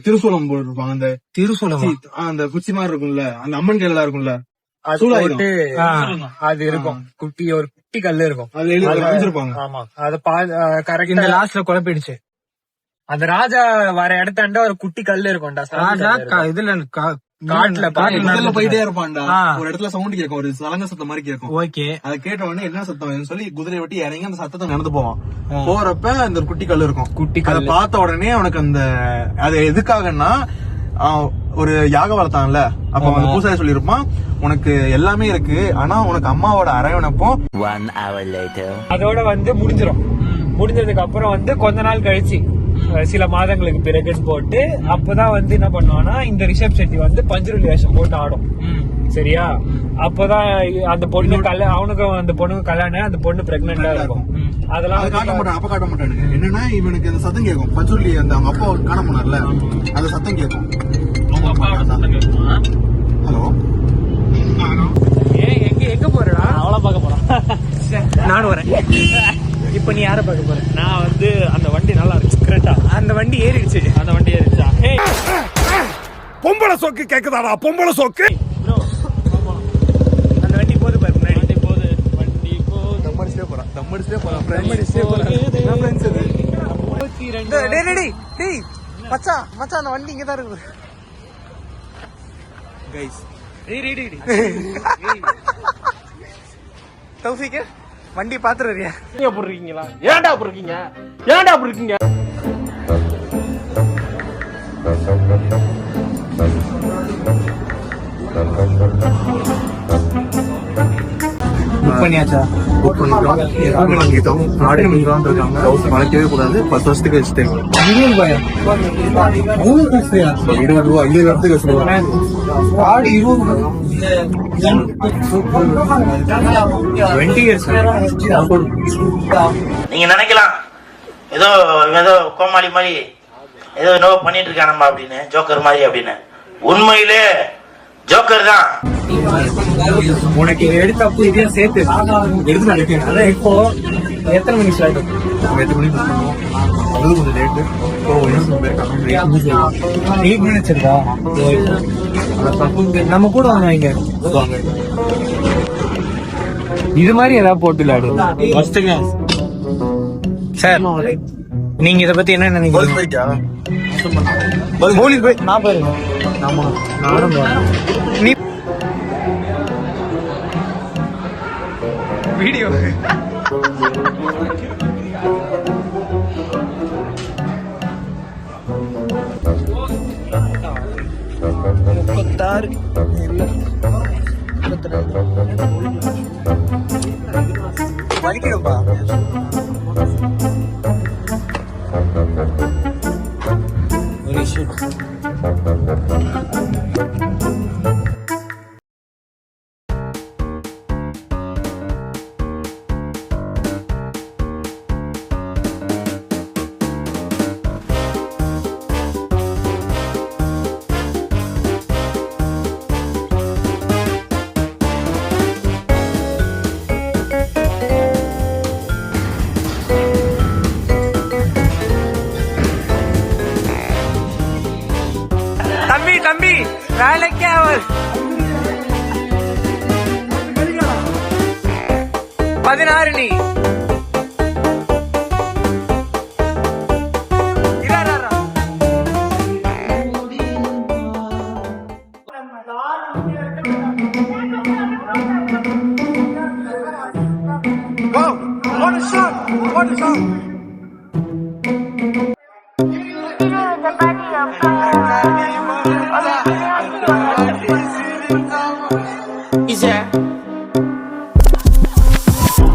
திருசூலம் போட்டிருப்பாங்க. அந்த திருசூலம் அந்த குச்சி மாதிரி இருக்கும்ல, அந்த அம்மன் கையில இருக்கும்ல, அது இருக்கும். ஒரு குட்டி கல்லு இருக்கும், ஆமா. அத கரெக்ட் இந்த லாஸ்ட்ல குழப்பிடுச்சு. அந்த ராஜா வர இடத்தாண்ட ஒரு குட்டி கல்லு இருக்கும்டா. இதுல காட்டுல போயிட்டே இருப்பான்டா. ஒரு இடத்துல சவுண்ட் கேட்கும், ஒரு சலங்க சத்தம் மாதிரி கேட்கும். ஓகே, அதை கேட்ட உடனே என்ன சத்தம் சொல்லி குதிரையை வெட்டி இறங்கி அந்த சத்தத்தை நடந்து போவான். போறப்ப அந்த குட்டி கல் இருக்கும். குட்டி கல்லை பார்த்த உடனே அவனுக்கு அந்த அது எதுக்காகன்னா, ஒரு யாக வளர்த்தான்ல, அப்ப அந்த பூசாரி சொல்லிருப்பான், உனக்கு எல்லாமே இருக்கு, ஆனா உனக்கு அம்மாவோட அரவணைப்பும். 1 hour later அதோட முடிஞ்சிடும். முடிஞ்சதுக்கு அப்புறம் கொஞ்ச நாள் கழிச்சு, சில மாதங்களுக்கு பிறகு போட்டு, அப்பதான் என்ன பண்ணுவான்னா, இந்த ரிஷப் செட்டி பஞ்சுருளி வேஷம் போட்டு ஆடும். சரியா? அப்பதான் அந்த பொண்ணு அவனுக்கும் அந்த பொண்ணுக்கு கல்யாணம், அந்த பொண்ணு பிரெக்னெண்டா இருக்கும். அதெல்லாம் காட்ட மாட்டான். அப்ப காட்ட மாட்டானுங்க. என்னன்னா, இவனுக்கு அந்த சத்தம் கேட்கும். பஞ்சுருளி அந்த அவங்க அப்பா காண போனார்ல, அந்த சத்தம் கேட்கும். அவங்க அப்பாவோட சத்தம் கேட்கும். ஹலோ, எங்க போறா? அவளை பார்க்க போறான். நானும் வரேன். இப்ப நீ யார பார்க்க போற? நான் அந்த வண்டி நல்லா இருக்கு. கரெக்டா? அந்த வண்டி ஏறிடுச்சு. அந்த வண்டி ஏறிடுச்சா? பொம்பளை சோக்கு கேக்குதாடா? பொம்பளை சோக்கு. அந்த வண்டி போது பாரு, முன்னாடி வண்டி போது. வண்டி போது. தம்மடிச்சே போறான். தம்மடிச்சே போறான். தம்மடிச்சே போறான். என்ன ஃப்ரெண்ட்ஸ் இது? 32. டேய் மச்சான், மச்சான் அந்த வண்டி இங்க தான் இருக்கு. Guys ready. தௌஃபீக் வண்டி பாத்துறியா? நீங்க போறீங்களா? ஏன்டா போறீங்க? ஏன்டா போறீங்க? புக் பண்ணியாச்சா? புக் பண்ணிட்டோம். எல்லாமே வாங்கிட்டோம். நாடே மீறான் இருக்காங்க. ஹவுஸ் மறைக்கவே கூடாது. 10 வருஷத்துக்கு வச்சுட்டேன். 20 ரூபாயா? 20 ரூபாயா? 20 ரூபா. 20 வருஷத்துக்கு வச்சுருவாங்க. ஆடு 20 20 இயர்ஸ். நீங்க நினைக்கலாம் ஏதோ ஏதோ கோமாளி மாதிரி ஏதோ என்னவோ பண்ணிட்டு இருக்கானம்மா அப்படின்னு, ஜோக்கர் மாதிரி அப்படின்னு. உண்மையிலே ஜோக்கர் தான். உனக்கு எடுத்த அப்போ இதையும் சேர்த்து எடுத்து நினைக்கிறேன். அதான் இப்போ எத்தனை மணிக்கு ஸ்டார்ட்? 8 மணிக்கு அது கொஞ்சம் லேட்டு. 8 மினிட்ஸ் இருக்கா? நம்ம கூட வாங்க இங்க. இது மாதிரி ஏதாவது போட்டு விளையாடு சார். நீங்க இதை பத்தி என்ன நினைக்கிறீங்க? நான் பாருங்க. ஆமா, நானும் நீ வீடியோ வலிக்கிறப்பா. தம்பி வேலைக்கே அவர் 16 நீ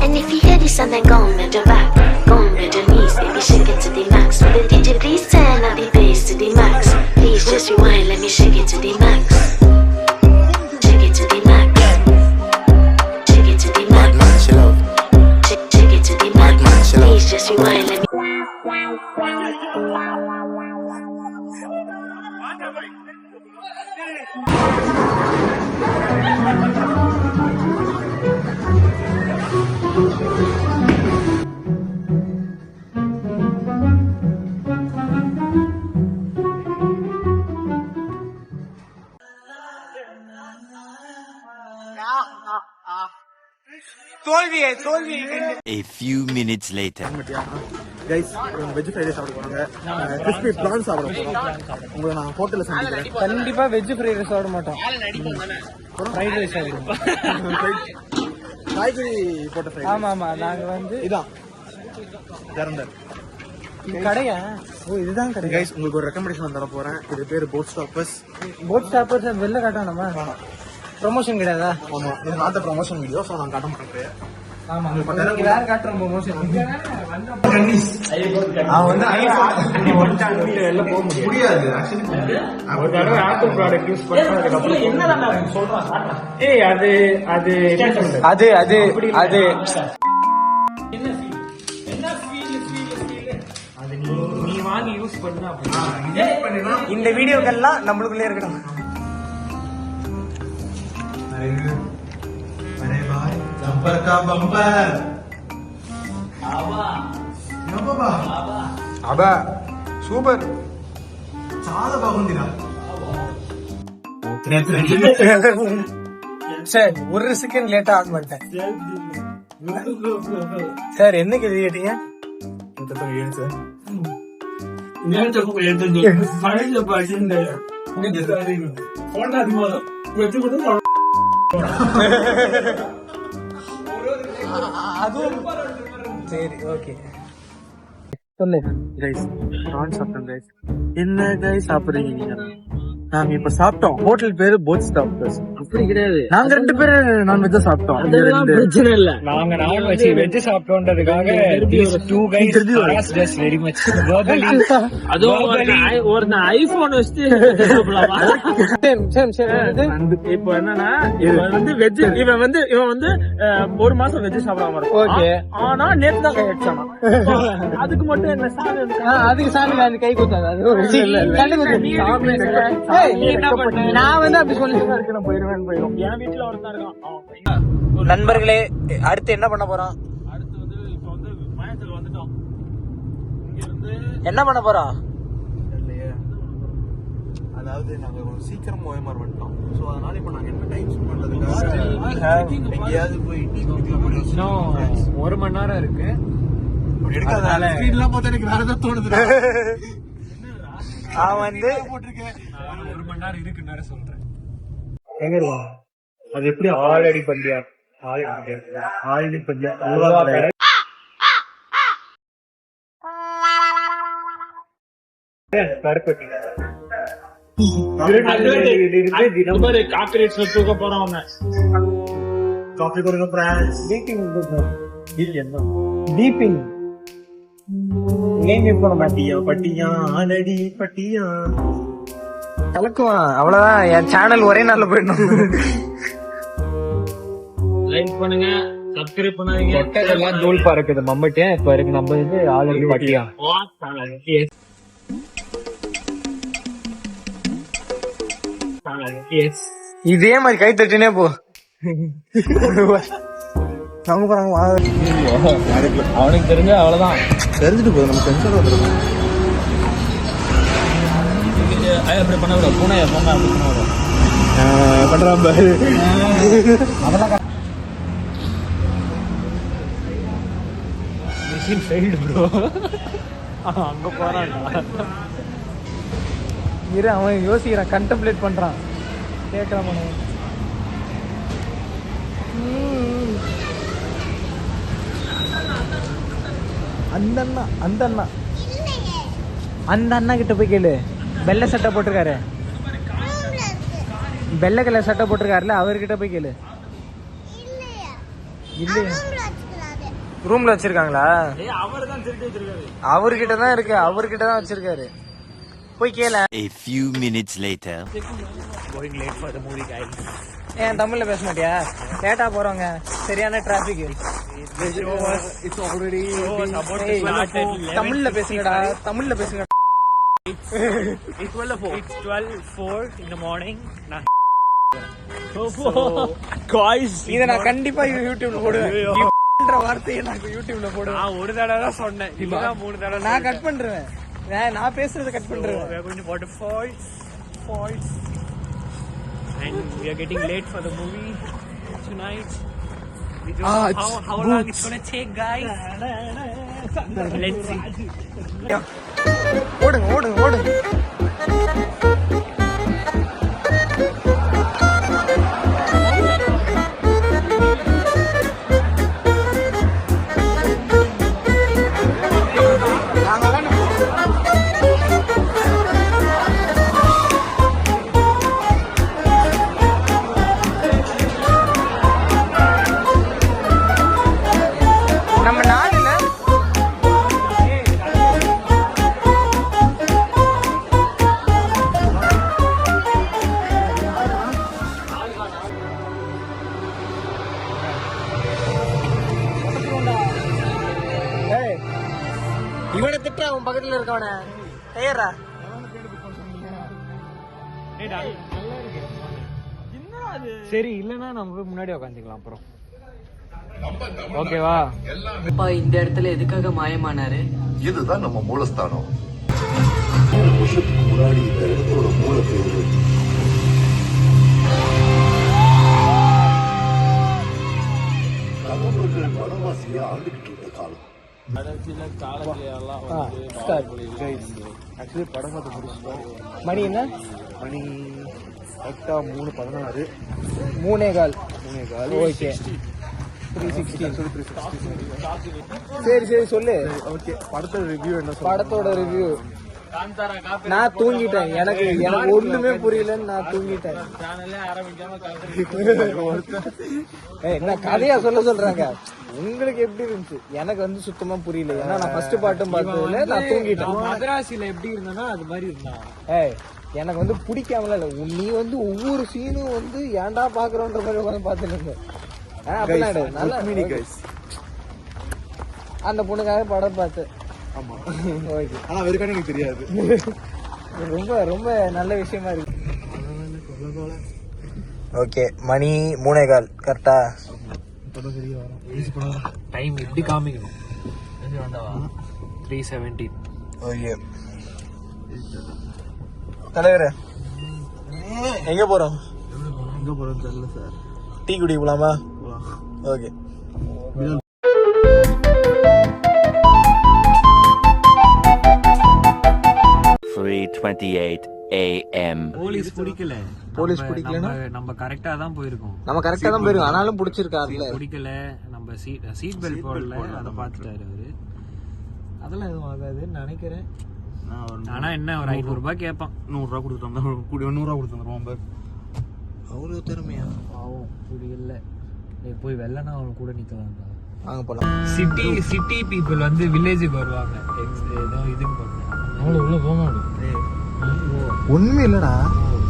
And if you hear this and then go on with your back, go on with your knees, baby shake it to the max. Will the DJ please turn up the bass to the max? Please just rewind, let me shake it to the max. Shake it to the max. Shake it to the max. Shake it to the max. Please just rewind, let me. A few minutes later. Guys veg fried rice சாப்பிட போறாங்க. Crispy பிரான் சாப்பிட போறோம். உங்களை நான் ஹோட்டல்ல சந்திக்கிறேன். கண்டிப்பா veg fried rice சாப்பிட மாட்டோம். ஃப்ரைட் ரைஸ் சாப்பிடுவோம். காய்கறி போட்ட ஃப்ரைட். ஆமா ஆமா, நாங்க வந்து இதான் ஜரந்தர் கடையா? ஓ இதுதான் கடை. கைஸ் உங்களுக்கு ஒரு ரெக்கமெண்டேஷன் தர போறேன். இது பேரு போட் ஸ்டாப்பர்ஸ். போட் ஸ்டாப்பர்ஸ் வெளில காட்டணுமா? ப்ரொமோஷன் கிடையாதா? ஆமா, இது நாட் ப்ரமோஷன் வீடியோ, சோ நான் காட்ட மாட்டேன். ஆமா, நீங்க வேற காட்டுறோம் ப்ரொமோஷன். அவன் வந்து ஐபோன் எல்லாம் போக முடியாது. ஆக்சுவலி ஒரு தடவை ஆப்பிள் ப்ராடக்ட் யூஸ் பண்ணதுக்கு அப்புறம் என்ன சொல்றான்? ஏய் அது அது அது அது அது நீ வாங்கி யூஸ் பண்ணா இந்த வீடியோக்கெல்லாம் நம்மளுக்குள்ளே இருக்கணும். अरे भाई जंपर का बम्पर అబ్బా సూపర్, చాలా బాగుందిరా. சார் ஒரு செகண்ட் லேட்டா ஆன் பண்ணிட்டேன் சார். என்னைக்கு இது கேட்டீங்க? அதுவும் சரி, ஓகே சொல்லு. கைஸ் நான் சாப்பிட்டேன். கைஸ் என்ன கைஸ் சாப்பிடுறீங்க நீங்க? நாங்க இப்ப சாப்பிட்டோம். ஹோட்டல் பேரு போட் ஸ்டாப்பர்ஸ். அப்படி கிடையாது, நாங்க 2 பேரும் நான்வெஜ் சாப்பிட்டோம். பிரச்சனை இல்ல. நாங்க நான்வெஜ் வெஜ் சாப்பிட்டோன்றதுக்காக two guys harassed us very much verbally. அதுவும் ஒரு ஐபோன் வச்சு இப்போ என்னன்னா, இவன் வந்து வெஜ், இவன் வந்து 1 மாசம் வெஜ் சாப்பிடாம இருக்கும். ஓகே, ஆனா நேத்து தான் கை அடிச்சானா. அதுக்கு மட்டும் என்ன சாமி? அதுக்கு சாமி கை கொடுத்தாங்க. நான் வந்து அப்படி சொல்லி போயிடும். என் வீட்டுல ஒருத்தன் இருக்கான். நண்பர்களே, அடுத்து என்ன பண்ண போறோம்? அடுத்து வந்து இப்ப வந்து மயத்துல வந்துட்டோம். என்ன பண்ண போறோம்? அதாவது நாங்க சீக்கிரம் ஓயமார் வந்துட்டோம். சோ அதனால இப்ப நாங்க என்ன டைம் ஸ்பெண்ட் பண்றதுக்காக எங்கேயாவது போய் டீ குடிக்கலாம். இன்னும் 1 மணி நேரம் இருக்கு. எடுக்காத ஸ்பீட்லாம் பார்த்தா எனக்கு வேற ஏதாவது தோணுது. நான் வந்து போட்டிருக்கேன் 1 மணி நேரம் இருக்குன்னு சொல்றேன். எங்க இருக்கும் அது? எப்படி ஆல்ரெடி பண்டியா? ஆல்ரெடி பண்டியா கருப்பட்டி காப்பிரைட்ஸ் தூக்க போறவங்க. காஃபி கொடுங்க பிரான்ஸ். டீப்பிங் ஏன் பண்ண மாட்டியா? பட்டியா ஆலடி பட்டியா கலக்குவான். அவ்வளவுதான், என் சேனல் ஒரே நாள்ல போயிடணும். லைக் பண்ணுங்க, சப்ஸ்கிரைப் பண்ணாதீங்க. எல்லாம் தூள் பறக்குது மம்மட்டியா. இப்ப இருக்கு நம்ம இது ஆல்ரெடி பட்டியா. இதே மாதிரி கை தட்டினே போ. அவனுக்கு தெரிஞ்ச அவ்வளவுதான். தெரிஞ்சுட்டு போதும், நம்ம டென்ஷன் வந்துடும். அப்படி பண்ண விட பூனை போங்க அப்படி பண்ண விட பண்றான் பாரு. அதெல்லாம் மிஷின் ஃபெயில்டு ப்ரோ. அங்க போறான் இரு, அவன் யோசிக்கிறான், கண்டெம்ப்ளேட் பண்றான். கேட்கலாம் அந்த அண்ணா கிட்ட போய் கேளு. வெள்ளை சட்டை போட்டிருக்காரு, வெள்ளை கலர் சட்டை போட்டிருக்காருல, அவர்கிட்ட போய் கேளு. இல்லையா, ரூம்ல வச்சிருக்காங்களா? அவர்கிட்ட தான் இருக்கு, அவர்கிட்ட தான் வச்சிருக்காரு. போய் கேள. A few minutes later. Going late for the movie guys. ஏன் தமிழ்ல பேச மாட்டியா? லேட்டா போறவங்க, சரியான டிராபிக். It's already தமிழ்ல பேசுங்கடா, தமிழ்ல பேசுங்க. It's 12:04 in the morning. Guys, இத நான் கண்டிப்பா யூடியூப்ல போடுவேன். வார்த்தையை நான் யூடியூப்ல போடுவேன். நான் ஒரு தடவை தான் சொன்னேன், இப்பதான் 3 தடவை. நான் கட் பண்றேன், நான் பேசுறத கட் பண்றேன். We are going to waterfalls, and we are getting late for the movie tonight. How long it's gonna take, guys? Let's see. ஓடுங்க ஓடுங்க ஓடுங்க. நம்ம நாடுல இவனை திட்ட அவன் பக்கத்துல இருக்கவன கையறா. சரி இல்லன்னா நம்ம போய் முன்னாடி உட்காந்துக்கலாம் அப்புறம். ஓகேவா? அப்பா இந்த இடத்துல எதுக்காக மாயமானாரு? இதுதான் நம்ம மூலஸ்தானம். 100 வருஷத்துக்கு முன்னாடி இந்த இடத்தோட மூல பேரு கதம்பர்கள் வனவாசியை ஆண்டுகிட்டு இருந்த காலம். ஆக்சுவலி படம் பார்த்து முடிச்சிட்டோம். மணி என்ன? மணி கரெக்டா 3:16. 3:15. ஓகே 316. சரி சரி சொல்லு. ஓகே, படத்தோட ரிவ்யூ என்ன சொல்ற? படத்தோட ரிவ்யூ நான் தூங்கிட்டேன். எனக்கு ஒண்ணுமே புரியலன்னு நான் தூங்கிட்டேன். என்ன கதையா சொல்றாங்க? உங்களுக்கு எப்படி இருந்துச்சு? எனக்கு வந்து சுத்தமா புரியல. ஏன்னா நான் ஃபர்ஸ்ட் பாட்டும் பார்த்ததுல நான் தூங்கிட்டேன். மதராசில எப்படி இருந்தா அது மாதிரி இருந்தா. எனக்கு வந்து பிடிக்காமல இல்ல, நீ வந்து ஒவ்வொரு சீனும் வந்து ஏன்டா பாக்குறோன்ற மாதிரி உட்காந்து பாத்துட்டு இருந்தேன். அந்த பொண்ணுக்காக படம் பார்த்து. ஆமா ஓகே. ஆனா வெறுக்கானே எனக்கு தெரியாது. ரொம்ப ரொம்ப நல்ல விஷயமா இருக்கு. ஓகே, மணி 3:15 கரெக்டா? டைம் எப்படி காமிக்கணும்? 3:17. ஓகே தலைவரே, எங்க போறோம்? எங்க போறோம் தெரியல சார். டீ குடிக்க போலாமா? ஓகே. 3:28 a.m. போலீஸ் பிடிக்கல. போலீஸ் பிடிக்கலனா நம்ம கரெக்டா தான் போயிருக்கோம். நம்ம கரெக்டா தான் போயிருக்கோம். ஆனாலும் பிடிச்சிருக்காருல. பிடிக்கல. நம்ம சீட் பெல்ட் போடல. அத பாத்துட்டாரு அவரு. அதெல்லாம் எதுவும் ஆகாதுன்னு நினைக்கிறேன். ஆனா என்ன ஒரு 500 ரூபாய் கேட்பான். 100 ரூபா கொடுத்துட்டு 100 ரூபா கொடுத்துருவோம். அவ்வளவு திறமையா? பாவம் புடி இல்ல. போய் வெள்ளனா அவன் கூட நிக்கலாம். வாங்க போலாம். சிட்டி பீப்புள் வந்து வில்லேஜுக்கு வருவாங்க. ஏதோ இதுக்கு போறாங்க. அவ்வளவு உள்ள போக முடியும். ஒண்ணுமே இல்லடா.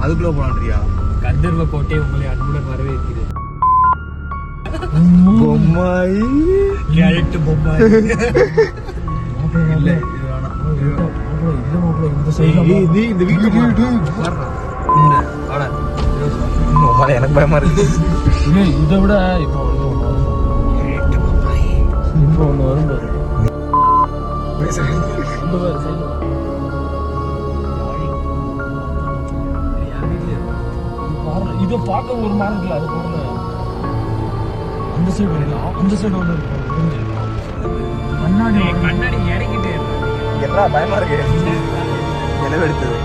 அதுக்குள்ள போலான்றியா? கந்தர்வ கோட்டை உங்களை அன்புடன் வரவேற்கிறது. பொம்மாய் கேரக்ட் பொம்மாய். இல்ல இது வேணாம். இந்த வீடியோ எனக்கு பயமா இருக்கு. இதை விட இப்போ ஒண்ணு வரும் பாரு. இதை பார்க்க ஒரு மாதிரி இருக்குல்ல, அது போடுங்க. அந்த சைடு ஒண்ணு இருக்கு. கண்ணாடி இறங்கிட்டே என்ன பயமா இருக்கு. நிலவெடுத்தது.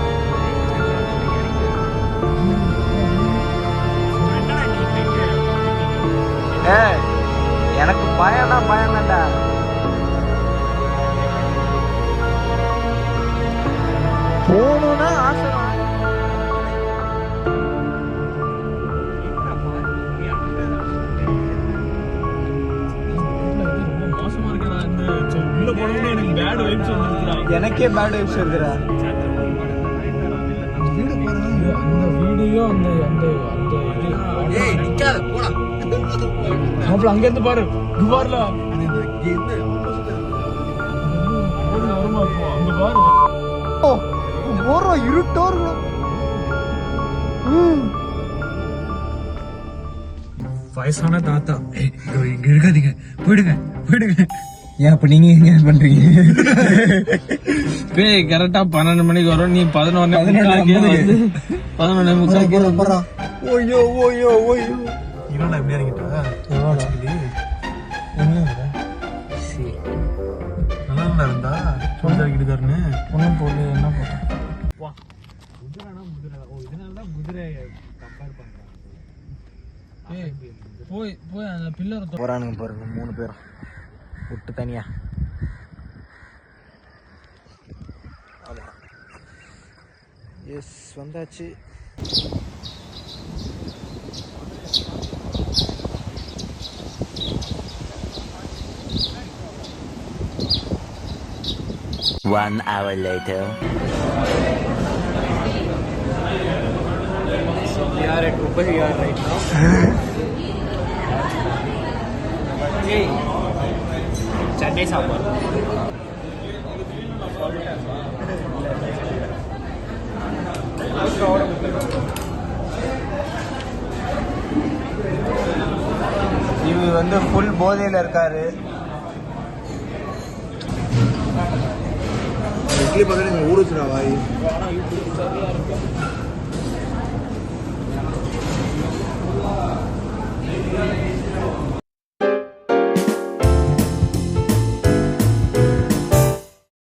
எனக்கு பயம் தான்டா. போகணும்னா ஆசை. எனக்கே பேட் வைப்ஸ் வருதுடா. அந்த வீடியோ அந்த அங்க இருந்து பாரு. துபார்ல அங்க பாரு. போறோம் இருட்டோ இருக்கும். வயசான தாத்தா இங்க இருக்காதீங்க, போயிடுங்க. ஏன் அப்ப நீங்க எங்க பண்றீங்க? பேய் கரெக்டா 12 மணிக்கு வரும். நீ 11:30 ஓய்யோ ஓய்யோ ஓய்யோ. இவன் எப்படி இறங்கிட்டா? ஏசி நல்லா இருந்தா சொல்லிருக்காருன்னு ஒன்றும் போடல, என்ன போட்டேன். குதிரைனா குதிரை. ஓ, இதனாலதான் குதிரை கம்பேர் பண்றாங்க. போய் அந்த பில்லர் போறானுங்க பாருங்க 3 பேரும் விட்டு தனியா. எஸ், வந்தாச்சு. One hour later. We are at Ubaya right now. Hey, Chennai sambar. இவர் வந்து ஃபுல் போதையில இருக்காரு. இட்லி பக்கத்துல ஊடுச்சுடா வாய்.